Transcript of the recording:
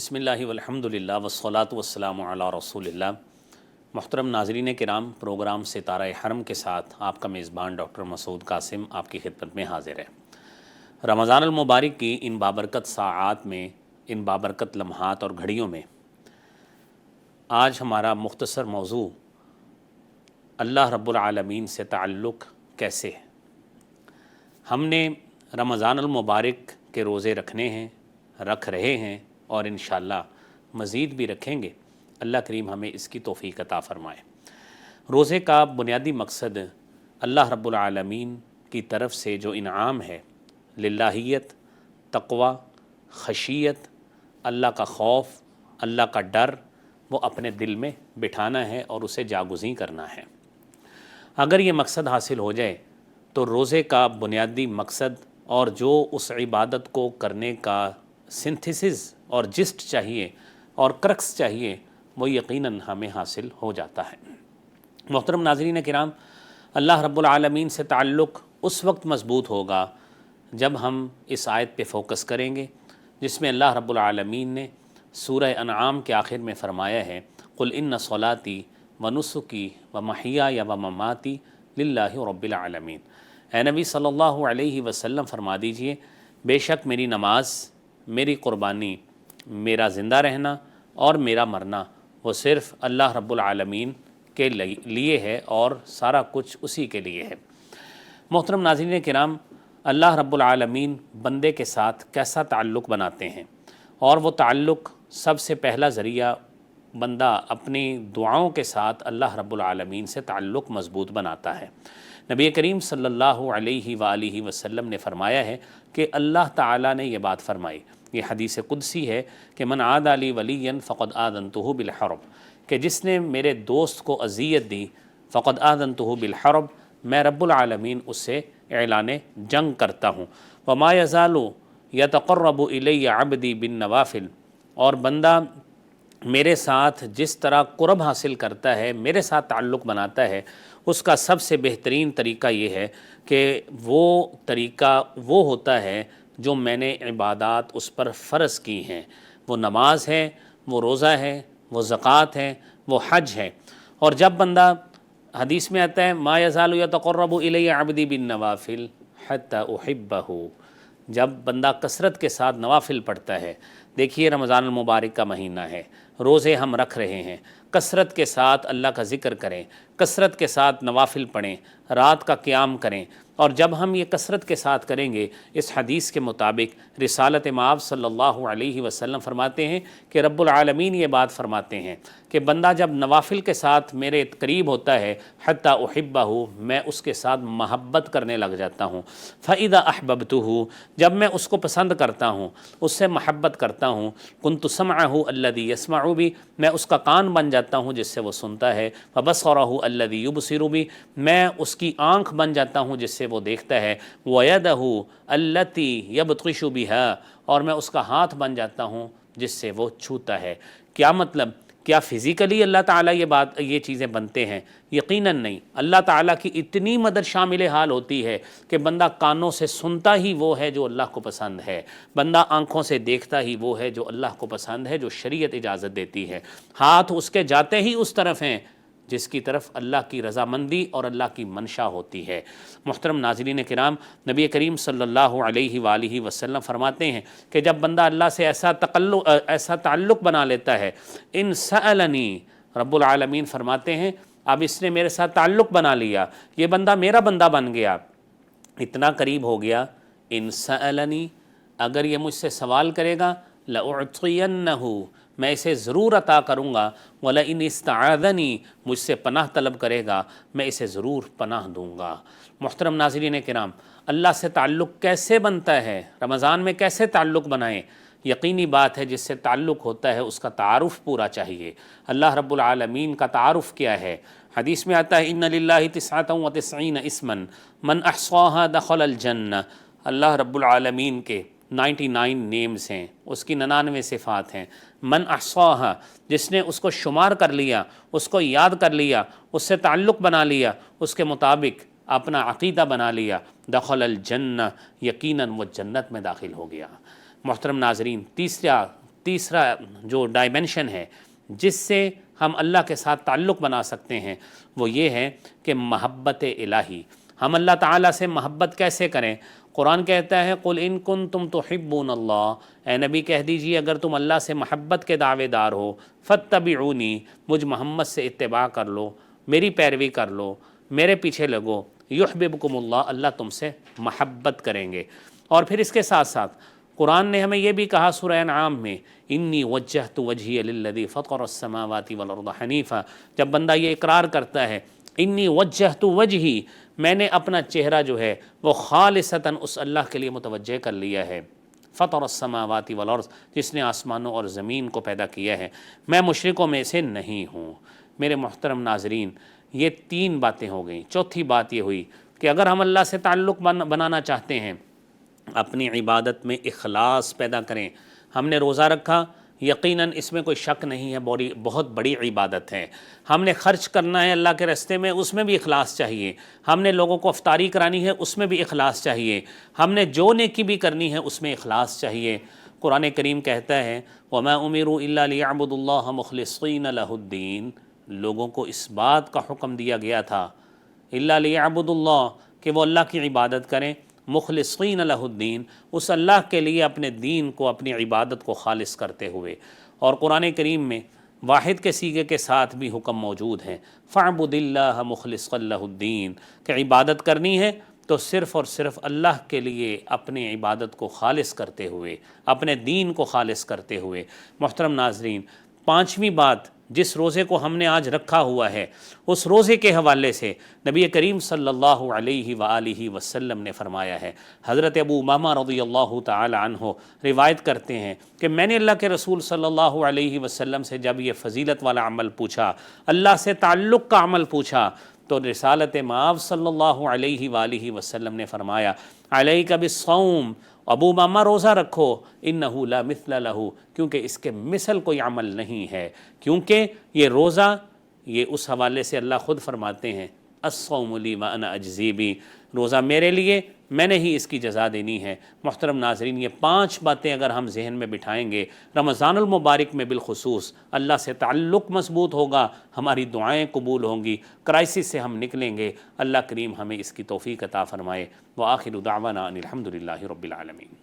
بسم اللہ والحمد للہ والصلاۃ والسلام علی رسول اللہ۔ محترم ناظرین کرام، پروگرام ستارہ حرم کے ساتھ آپ کا میزبان ڈاکٹر مسعود قاسم آپ کی خدمت میں حاضر ہے۔ رمضان المبارک کی ان بابرکت ساعات میں، ان بابرکت لمحات اور گھڑیوں میں آج ہمارا مختصر موضوع اللہ رب العالمین سے تعلق کیسے ہے۔ ہم نے رمضان المبارک کے روزے رکھنے ہیں، رکھ رہے ہیں اور انشاءاللہ مزید بھی رکھیں گے۔ اللہ کریم ہمیں اس کی توفیق عطا فرمائے۔ روزے کا بنیادی مقصد اللہ رب العالمین کی طرف سے جو انعام ہے، للہیت، تقوی، خشیت، اللہ کا خوف، اللہ کا ڈر، وہ اپنے دل میں بٹھانا ہے اور اسے جاگزیں کرنا ہے۔ اگر یہ مقصد حاصل ہو جائے تو روزے کا بنیادی مقصد اور جو اس عبادت کو کرنے کا سنتھسس اور جسٹ چاہیے اور کرکس چاہیے، وہ یقیناً ہمیں حاصل ہو جاتا ہے۔ محترم ناظرین کرام، اللہ رب العالمین سے تعلق اس وقت مضبوط ہوگا جب ہم اس آیت پہ فوکس کریں گے جس میں اللہ رب العالمین نے سورہ انعام کے آخر میں فرمایا ہے، قُلْ إِنَّ صَلَاتِي وَنُسُكِي وَمَحْيَايَ وَمَمَاتِي لِلَّهِ رَبِّ الْعَالَمِينَ۔ اے نبی صلی اللہ علیہ وسلم فرما دیجئے، بے شک میری نماز، میری قربانی، میرا زندہ رہنا اور میرا مرنا وہ صرف اللہ رب العالمین کے لیے ہے اور سارا کچھ اسی کے لیے ہے۔ محترم ناظرین کرام، اللہ رب العالمین بندے کے ساتھ کیسا تعلق بناتے ہیں، اور وہ تعلق سب سے پہلا ذریعہ بندہ اپنی دعاؤں کے ساتھ اللہ رب العالمین سے تعلق مضبوط بناتا ہے۔ نبی کریم صلی اللہ علیہ وآلہ وسلم نے فرمایا ہے کہ اللہ تعالیٰ نے یہ بات فرمائی، یہ حدیث قدسی ہے کہ من عادى لی ولیا فقد آذنتہ بالحرب، کہ جس نے میرے دوست کو اذیت دی فقد آذنتہ بالحرب، میں رب العالمین اس سے اعلان جنگ کرتا ہوں۔ وما یزال یتقرب الی عبدی بالنوافل، اور بندہ میرے ساتھ جس طرح قرب حاصل کرتا ہے، میرے ساتھ تعلق بناتا ہے، اس کا سب سے بہترین طریقہ یہ ہے کہ وہ طریقہ وہ ہوتا ہے جو میں نے عبادات اس پر فرض کی ہیں، وہ نماز ہے، وہ روزہ ہے، وہ زکوٰۃ ہے، وہ حج ہے۔ اور جب بندہ، حدیث میں آتا ہے ما یزال یتقرب الی عبدی بالنوافل حتی احبہ، جب بندہ کثرت کے ساتھ نوافل پڑھتا ہے۔ دیکھیے رمضان المبارک کا مہینہ ہے، روزے ہم رکھ رہے ہیں، کثرت کے ساتھ اللہ کا ذکر کریں، کثرت کے ساتھ نوافل پڑھیں، رات کا قیام کریں، اور جب ہم یہ کثرت کے ساتھ کریں گے، اس حدیث کے مطابق رسالت مآب صلی اللہ علیہ وسلم فرماتے ہیں کہ رب العالمین یہ بات فرماتے ہیں کہ بندہ جب نوافل کے ساتھ میرے قریب ہوتا ہے حتی احبہ، میں اس کے ساتھ محبت کرنے لگ جاتا ہوں۔ فاذا احببتہ، جب میں اس کو پسند کرتا ہوں، اس سے محبت کرتا ہوں، کنت سمعہ الذی یسمع بہ، میں اس کا کان بن جاتا ہوں جس سے وہ سنتا ہے، وبصرہ الذی یبصر بہ، میں اس کی آنکھ بن جاتا ہوں جس سے وہ دیکھتا ہے، ویدہ التی یبطش بہا، اور میں اس کا ہاتھ بن جاتا ہوں جس سے وہ چھوتا ہے۔ کیا مطلب؟ کیا فزیکلی اللہ تعالیٰ یہ چیزیں بنتے ہیں؟ یقیناً نہیں۔ اللہ تعالیٰ کی اتنی مدد شامل حال ہوتی ہے کہ بندہ کانوں سے سنتا ہی وہ ہے جو اللہ کو پسند ہے، بندہ آنکھوں سے دیکھتا ہی وہ ہے جو اللہ کو پسند ہے، جو شریعت اجازت دیتی ہے، ہاتھ اس کے جاتے ہی اس طرف ہیں جس کی طرف اللہ کی رضامندی اور اللہ کی منشا ہوتی ہے۔ محترم ناظرین کرام، نبی کریم صلی اللہ علیہ وآلہ وسلم فرماتے ہیں کہ جب بندہ اللہ سے ایسا تعلق بنا لیتا ہے، ان سألنی، رب العالمین فرماتے ہیں اب اس نے میرے ساتھ تعلق بنا لیا، یہ بندہ میرا بندہ بن گیا، اتنا قریب ہو گیا، ان سألنی، اگر یہ مجھ سے سوال کرے گا، لأعطینہ، میں اسے ضرور عطا کروں گا، وَلَئِنِ اسْتَعَاذَنِي، مجھ سے پناہ طلب کرے گا، میں اسے ضرور پناہ دوں گا۔ محترم ناظرین کرام، اللہ سے تعلق کیسے بنتا ہے؟ رمضان میں کیسے تعلق بنائیں؟ یقینی بات ہے جس سے تعلق ہوتا ہے اس کا تعارف پورا چاہیے۔ اللہ رب العالمین کا تعارف کیا ہے؟ حدیث میں آتا ہے ان للہ 99 اسما من احصاها دخل الجنہ، اللہ رب العالمین کے 99 نیمز ہیں، اس کی 99 صفات ہیں۔ من احصاها، جس نے اس کو شمار کر لیا، اس کو یاد کر لیا، اس سے تعلق بنا لیا، اس کے مطابق اپنا عقیدہ بنا لیا، دخل الجنہ، یقیناً وہ جنت میں داخل ہو گیا۔ محترم ناظرین، تیسرا تیسرا جو ڈائمنشن ہے جس سے ہم اللہ کے ساتھ تعلق بنا سکتے ہیں وہ یہ ہے کہ محبت الہی. ہم اللہ تعالیٰ سے محبت کیسے کریں؟ قرآن کہتا ہے قُلْ إِن كُنتُمْ تُحِبُّونَ اللَّهَ، اے نبی کہہ دیجئے اگر تم اللہ سے محبت کے دعوے دار ہو، فَاتَّبِعُونِی، مجھ محمد سے اتباع کر لو، میری پیروی کر لو، میرے پیچھے لگو، یحببکم اللہ، اللہ تم سے محبت کریں گے. اور پھر اس کے ساتھ ساتھ قرآن نے ہمیں یہ بھی کہا سورہ انعام میں انی وجہت وجہی للذی فطر السماوات والارض حنیفا. جب بندہ یہ اقرار کرتا ہے انی وجہت وجہی، میں نے اپنا چہرہ جو ہے وہ خالصتاً اس اللہ کے لیے متوجہ کر لیا ہے، فطر السماوات والارض، جس نے آسمانوں اور زمین کو پیدا کیا ہے، میں مشرکوں میں سے نہیں ہوں. میرے محترم ناظرین، یہ 3 باتیں ہو گئیں. چوتھی بات یہ ہوئی کہ اگر ہم اللہ سے تعلق بنانا چاہتے ہیں، اپنی عبادت میں اخلاص پیدا کریں. ہم نے روزہ رکھا، یقیناً اس میں کوئی شک نہیں ہے بہت بڑی عبادت ہے. ہم نے خرچ کرنا ہے اللہ کے راستے میں، اس میں بھی اخلاص چاہیے. ہم نے لوگوں کو افطاری کرانی ہے، اس میں بھی اخلاص چاہیے. ہم نے جو نیکی بھی کرنی ہے اس میں اخلاص چاہیے. قرآن کریم کہتا ہے وَمَا أُمِرُوا إِلَّا لِيَعْبُدُوا اللَّهَ مُخْلِصِينَ لَهُ الدِّينَ. لوگوں کو اس بات کا حکم دیا گیا تھا إِلَّا لِيَعْبُدُوا اللَّهَ، کہ وہ اللہ کی عبادت کریں، مخلصین لہ الدین، اس اللہ کے لیے اپنے دین کو، اپنی عبادت کو خالص کرتے ہوئے. اور قرآن کریم میں واحد کے صیغے کے ساتھ بھی حکم موجود ہیں فَاعْبُدِ اللَّهَ مُخْلِصًا لَهُ الدِّينَ، کہ عبادت کرنی ہے تو صرف اور صرف اللہ کے لیے اپنی عبادت کو خالص کرتے ہوئے، اپنے دین کو خالص کرتے ہوئے. محترم ناظرین، 5ویں بات جس روزے کو ہم نے آج رکھا ہوا ہے، اس روزے کے حوالے سے نبی کریم صلی اللہ علیہ وآلہ وسلم نے فرمایا ہے. حضرت ابو امامہ رضی اللہ تعالی عنہ روایت کرتے ہیں کہ میں نے اللہ کے رسول صلی اللہ علیہ وسلم سے جب یہ فضیلت والا عمل پوچھا، اللہ سے تعلق کا عمل پوچھا، تو رسالت مآب صلی اللہ علیہ وآلہ وسلم نے فرمایا علیک بالصوم، ابو امامہ روزہ رکھو، انہ لا مثل لہ، کیونکہ اس کے مثل کوئی عمل نہیں ہے. کیونکہ یہ روزہ، یہ اس حوالے سے اللہ خود فرماتے ہیں الصوم لی وانا اجزی بی، روزہ میرے لیے، میں نے ہی اس کی جزا دینی ہے. محترم ناظرین، یہ 5 باتیں اگر ہم ذہن میں بٹھائیں گے، رمضان المبارک میں بالخصوص اللہ سے تعلق مضبوط ہوگا، ہماری دعائیں قبول ہوں گی، کرائسس سے ہم نکلیں گے. اللہ کریم ہمیں اس کی توفیق عطا فرمائے. وآخر دعوانا ان الحمد للہ رب العالمین.